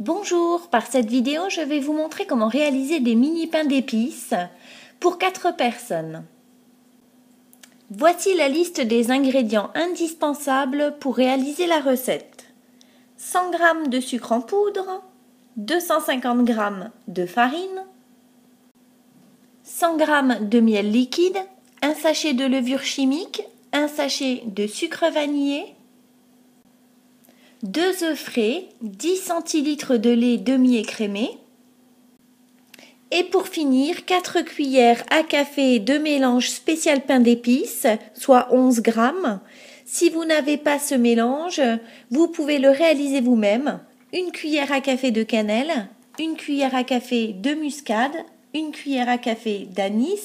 Bonjour, par cette vidéo, je vais vous montrer comment réaliser des mini pains d'épices pour 4 personnes. Voici la liste des ingrédients indispensables pour réaliser la recette. 100 g de sucre en poudre, 250 g de farine, 100 g de miel liquide, un sachet de levure chimique, un sachet de sucre vanillé, 2 œufs frais, 10 centilitres de lait demi-écrémé et pour finir 4 cuillères à café de mélange spécial pain d'épices, soit 11 g. Si vous n'avez pas ce mélange, vous pouvez le réaliser vous-même. Une cuillère à café de cannelle, une cuillère à café de muscade, une cuillère à café d'anis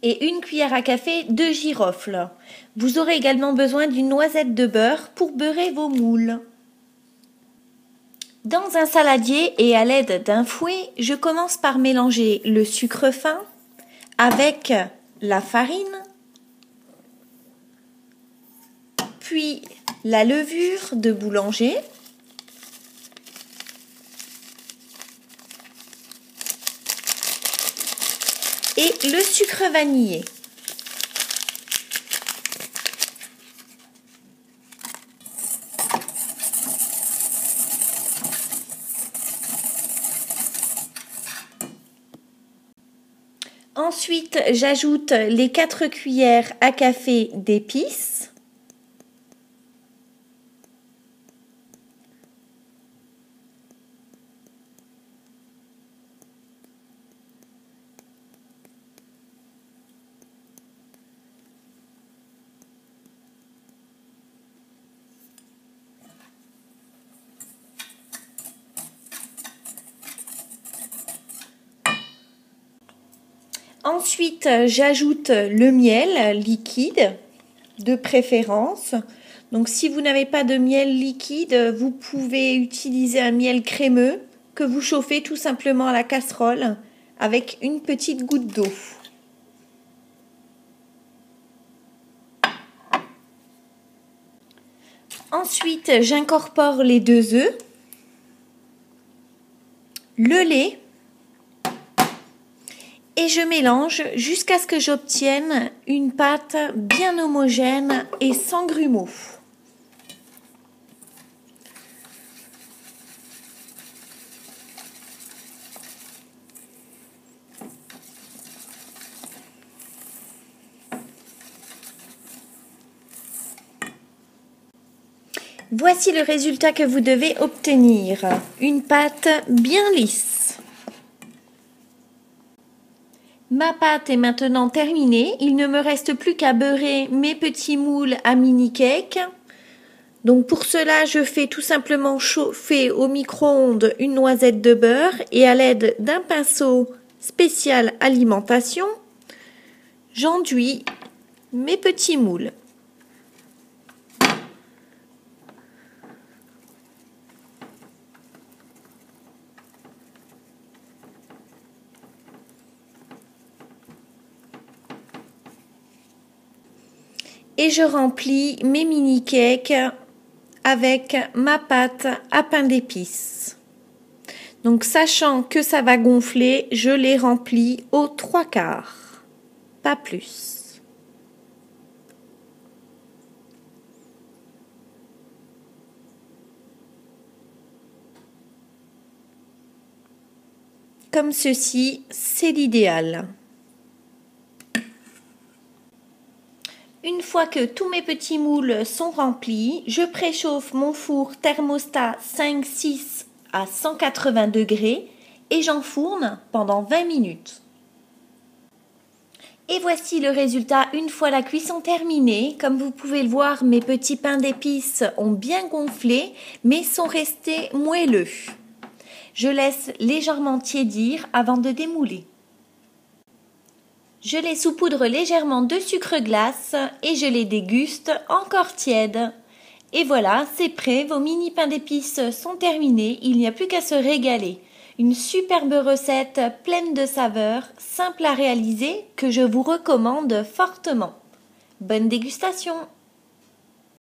et une cuillère à café de girofle. Vous aurez également besoin d'une noisette de beurre pour beurrer vos moules. Dans un saladier et à l'aide d'un fouet, je commence par mélanger le sucre fin avec la farine, puis la levure de boulanger, et le sucre vanillé. Ensuite, j'ajoute les 4 cuillères à café d'épices. Ensuite, j'ajoute le miel liquide, de préférence. Donc, si vous n'avez pas de miel liquide, vous pouvez utiliser un miel crémeux que vous chauffez tout simplement à la casserole avec une petite goutte d'eau. Ensuite, j'incorpore les 2 œufs, le lait, et je mélange jusqu'à ce que j'obtienne une pâte bien homogène et sans grumeaux. Voici le résultat que vous devez obtenir. Une pâte bien lisse. Ma pâte est maintenant terminée. Il ne me reste plus qu'à beurrer mes petits moules à mini cake. Donc pour cela, je fais tout simplement chauffer au micro-ondes une noisette de beurre et à l'aide d'un pinceau spécial alimentation, j'enduis mes petits moules. Et je remplis mes mini cakes avec ma pâte à pain d'épices. Donc sachant que ça va gonfler, je les remplis aux 3/4, pas plus. Comme ceci, c'est l'idéal. Une fois que tous mes petits moules sont remplis, je préchauffe mon four thermostat 5-6 à 180 degrés et j'enfourne pendant 20 minutes. Et voici le résultat une fois la cuisson terminée. Comme vous pouvez le voir, mes petits pains d'épices ont bien gonflé mais sont restés moelleux. Je laisse légèrement tiédir avant de démouler. Je les saupoudre légèrement de sucre glace et je les déguste encore tièdes. Et voilà, c'est prêt, vos mini pains d'épices sont terminés, il n'y a plus qu'à se régaler. Une superbe recette pleine de saveurs, simple à réaliser, que je vous recommande fortement. Bonne dégustation!